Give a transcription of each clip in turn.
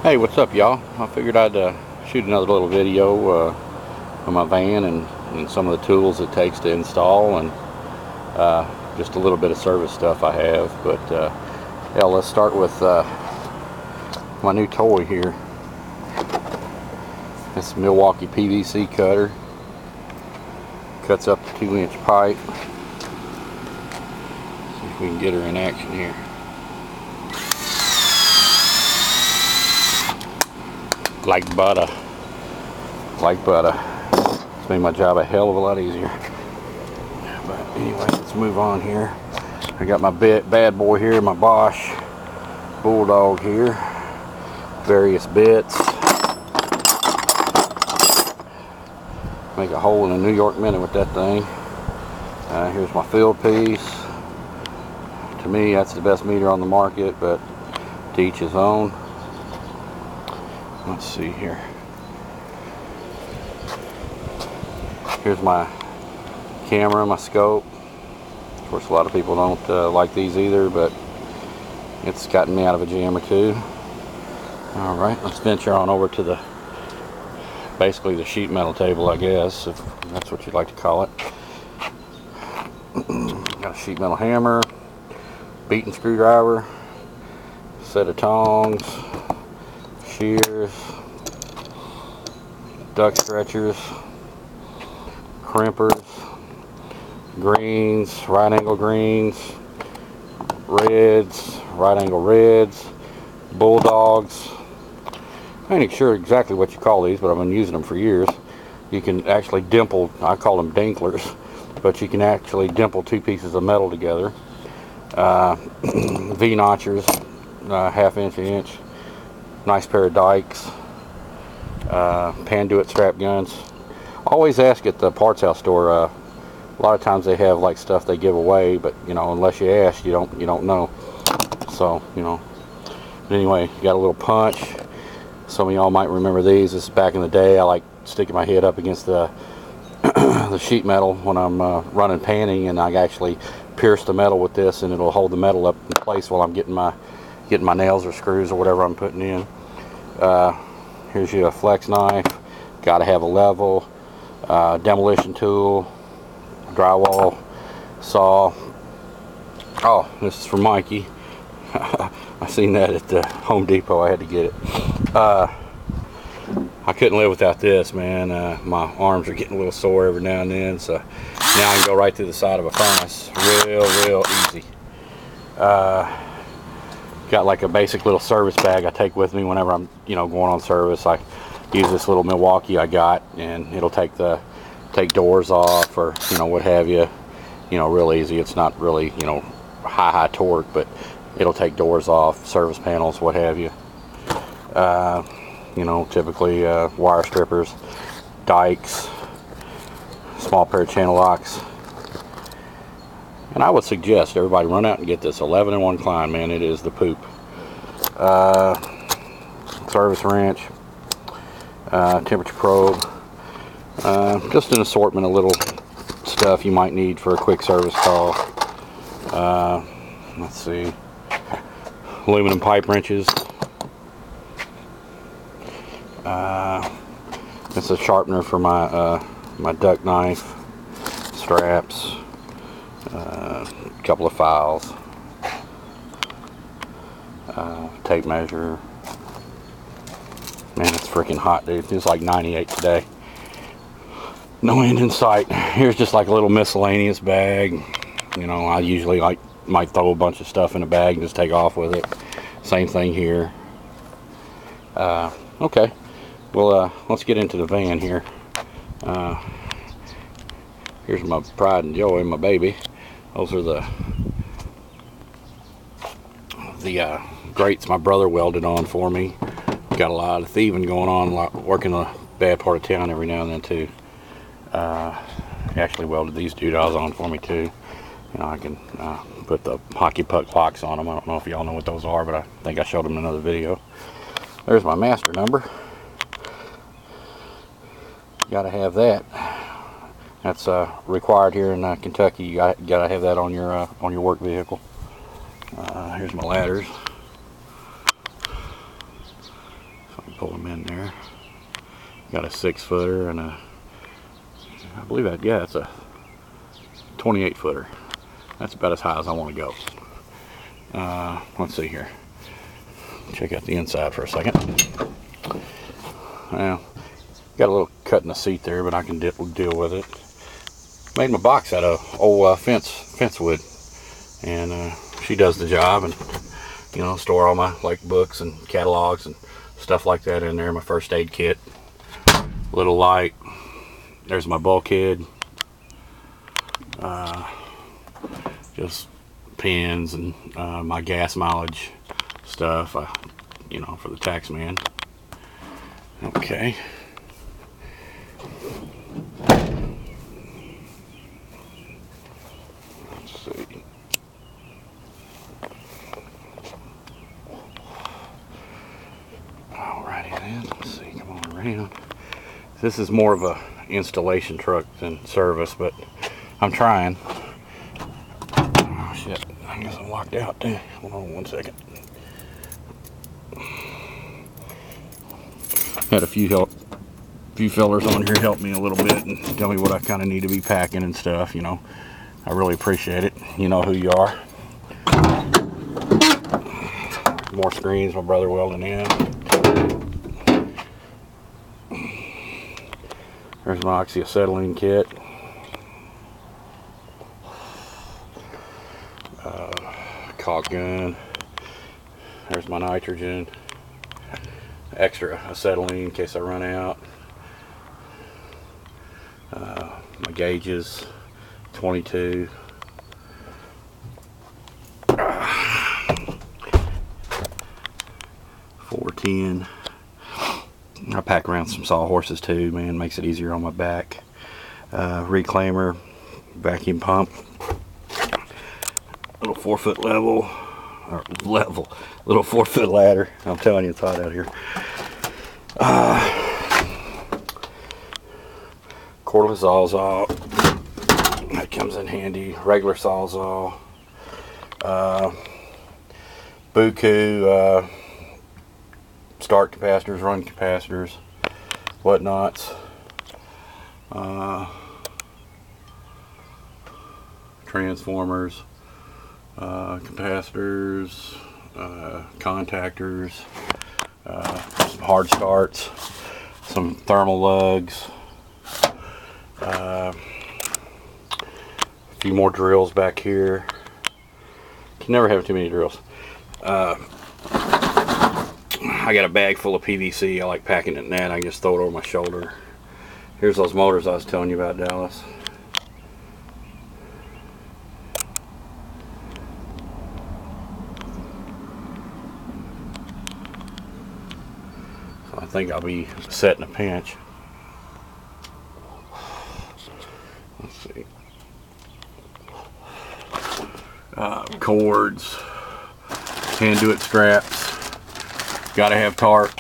Hey, what's up, y'all? I figured I'd shoot another little video of my van and some of the tools it takes to install, and just a little bit of service stuff I have. But yeah, let's start with my new toy here. This Milwaukee PVC cutter. Cuts up to 2-inch pipe. See if we can get her in action here. Like butter. It's made my job a hell of a lot easier. But anyway, let's move on here. I got my bad boy here, my Bosch Bulldog here. Various bits. Make a hole in a New York Minute with that thing. Here's my field piece. To me, that's the best meter on the market, but to each his own. Let's see here. Here's my camera, my scope. Of course, a lot of people don't like these either, but it's gotten me out of a jam or two. All right, let's venture on over to basically the sheet metal table, I guess, if that's what you'd like to call it. Got a sheet metal hammer, beaten screwdriver, set of tongs, shears, duct stretchers, crimpers, greens, right angle greens, reds, right angle reds, bulldogs. I ain't sure exactly what you call these, but I've been using them for years. You can actually dimple, I call them dinklers, but you can actually dimple two pieces of metal together. V-notchers, half-inch. Nice pair of dikes, Panduit strap guns. Always ask at the parts house store. A lot of times they have like stuff they give away, but you know, unless you ask, you don't know. So you know. But anyway, you got a little punch. Some of y'all might remember these. This is back in the day. I like sticking my head up against the the sheet metal when I'm running panning, and I actually pierce the metal with this, and it'll hold the metal up in place while I'm getting my nails or screws or whatever I'm putting in. Here's your flex knife. Got to have a level. Demolition tool. Drywall saw. Oh, this is for Mikey. I seen that at the Home Depot. I had to get it. I couldn't live without this, man. My arms are getting a little sore every now and then, so now I can go right through the side of a furnace real easy. Got like a basic little service bag I take with me whenever I'm, going on service. I use this little Milwaukee I got, and it'll take doors off or what have you. Real easy. It's not really high torque, but it'll take doors off, service panels, what have you. Typically wire strippers, dikes, small pair of channel locks. And I would suggest everybody run out and get this 11-in-1 Klein, man. It is the poop. Service wrench, temperature probe, just an assortment of little stuff you might need for a quick service call. Let's see, aluminum pipe wrenches. It's a sharpener for my duck knife, straps, a couple of files, tape measure. Man, it's freaking hot, dude. It's like 98 today. No end in sight. Here's just like a little miscellaneous bag. I usually might throw a bunch of stuff in a bag and just take off with it. Same thing here. Okay. Well, let's get into the van here. Here's my pride and joy, my baby. Those are the grates my brother welded on for me. Got a lot of thieving going on, working a bad part of town every now and then too. He actually welded these doodads on for me too. I can put the hockey puck locks on them. I don't know if y'all know what those are, but I think I showed them in another video. There's my master number. Gotta have that. That's required here in Kentucky. You gotta have that on your work vehicle. Here's my ladders. pull them in there. Got a 6-footer and a, I believe that, yeah, it's a 28-footer. That's about as high as I want to go. Let's see here. Check out the inside for a second. Well, got a little cut in the seat there, but I can deal with it. Made my box out of old fence wood, and she does the job. And you know, store all my like books and catalogs and stuff like that in there. My first aid kit, little light. There's my bulkhead. Just pins and my gas mileage stuff, you know, for the tax man. Okay. Let's see. Alrighty then. Let's see. Come on around. This is more of a installation truck than service, but I'm trying. Oh shit! I guess I'm locked out. Hold on one second. Had a few fellers on here help me a little bit and tell me what I kind of need to be packing and stuff. You know, I really appreciate it. You know who you are. More screens. My brother welding in. There's my oxyacetylene kit. Caulk gun. There's my nitrogen. Extra acetylene in case I run out. My gauges, 22. 410. I pack around some sawhorses too, man. Makes it easier on my back. Reclaimer, vacuum pump, little 4-foot little 4-foot ladder. I'm telling you, it's hot out here. Cordless sawzall, that comes in handy. Regular sawzall. Buku start capacitors, run capacitors, whatnots. Transformers, capacitors, contactors, some hard starts, some thermal lugs, a few more drills back here. Can never have too many drills. I got a bag full of PVC. I like packing it in that. I can just throw it over my shoulder. Here's those motors I was telling you about, Dallas. So I think I'll be set in a pinch. Let's see. Cords, conduit straps. Gotta have tarp,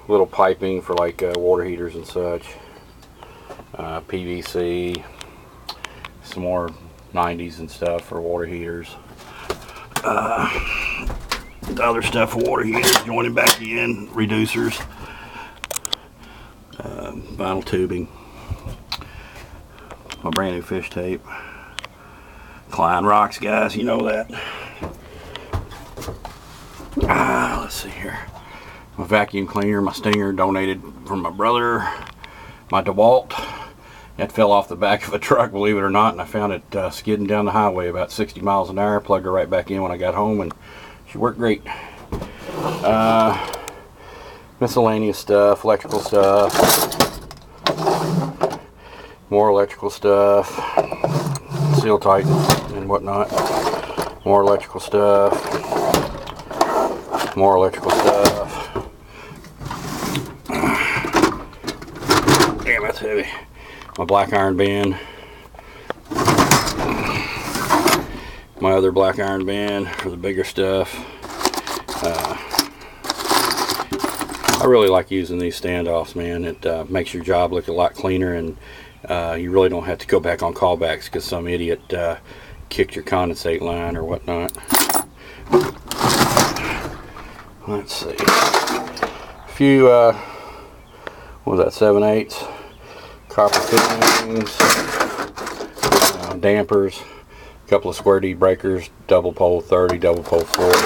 little piping for like water heaters and such, PVC, some more 90s and stuff for water heaters, the other stuff for water heaters, joining back in, reducers, vinyl tubing, my brand new fish tape. Klein rocks, guys, you know that. Let's see here. My vacuum cleaner, my Stinger, donated from my brother. My DeWalt, that fell off the back of a truck, believe it or not, and I found it skidding down the highway about 60 miles an hour. Plugged her right back in when I got home, and she worked great. Miscellaneous stuff, electrical stuff, more electrical stuff, seal tighten and whatnot, more electrical stuff, more electrical stuff. Damn, that's heavy. My black iron band, my other black iron band for the bigger stuff. I really like using these standoffs, man. It makes your job look a lot cleaner, and you really don't have to go back on callbacks because some idiot kicked your condensate line or whatnot. Let's see. A few, what was that, 7/8 copper fittings, dampers, a couple of square D breakers, double pole 30, double pole 40.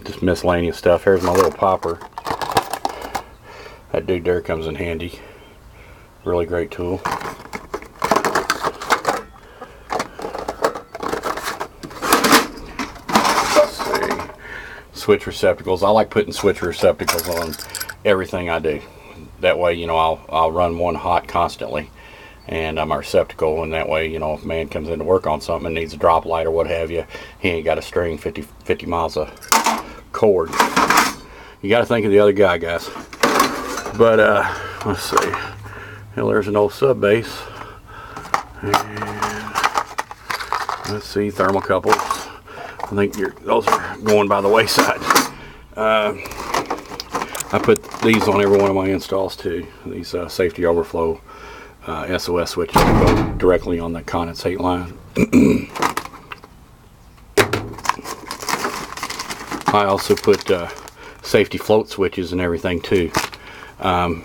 Just miscellaneous stuff. Here's my little popper. That dude there comes in handy. Really great tool. Let's see. Switch receptacles. I like putting switch receptacles on everything I do. That way, you know, I'll run one hot constantly, and I'm a receptacle, and that way, you know, if a man comes in to work on something and needs a drop light or what have you, he ain't got to string 50 miles of cord. You got to think of the other guy, guys. But let's see. Well, there's an old sub base, and let's see, thermocouples. I think those are going by the wayside. I put these on every one of my installs too. These safety overflow SOS switches go directly on the condensate line. I also put safety float switches and everything too.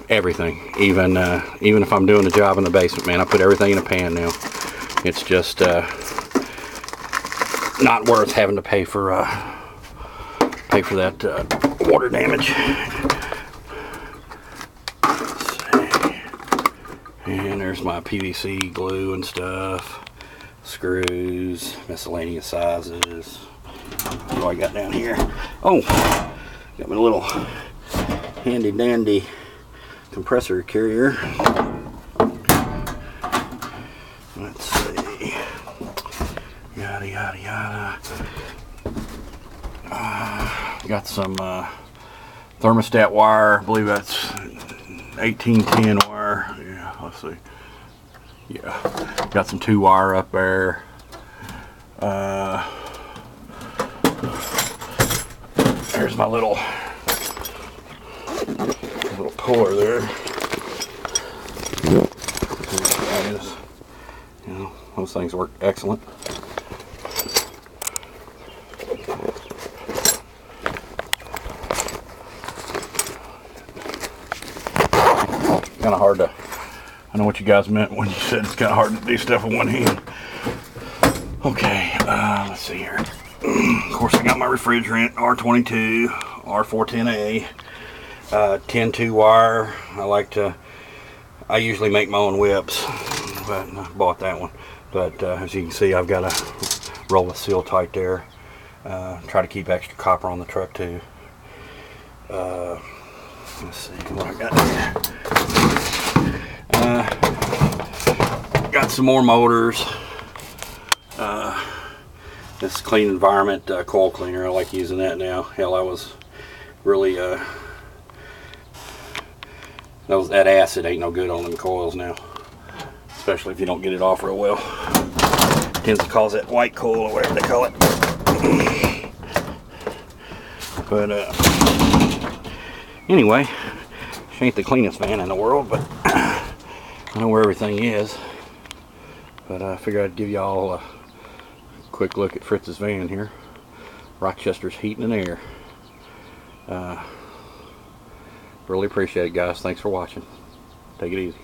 Everything, even if I'm doing a job in the basement, man, I put everything in a pan now. It's just not worth having to pay for that water damage. Let's see. And there's my PVC glue and stuff, screws, miscellaneous sizes. What do I got down here? Oh, got my little handy dandy compressor carrier. Let's see. Yada yada yada. Got some thermostat wire. I believe that's 1810 wire. Yeah, let's see. Yeah, got some 2-wire up there. There's my little puller there. You know, those things work excellent. Kind of hard to, I know what you guys meant when you said it's kind of hard to do stuff with one hand. Okay, let's see here. Of course, I got my refrigerant, R22, R410A, 10-2 wire. I usually make my own whips, but I bought that one. But as you can see, I've got a roll of seal tight there. Try to keep extra copper on the truck too. Let's see what I got here. Got some more motors. This Clean Environment coil cleaner. I like using that now. Hell, I was really that acid ain't no good on them coils now, especially if you don't get it off real well. It tends to cause that white coil or whatever they call it. But anyway, she ain't the cleanest van in the world, but I know where everything is. But I figured I'd give y'all a quick look at Fritz's van here. Rochester's Heating and Air. Really appreciate it, guys. Thanks for watching. Take it easy.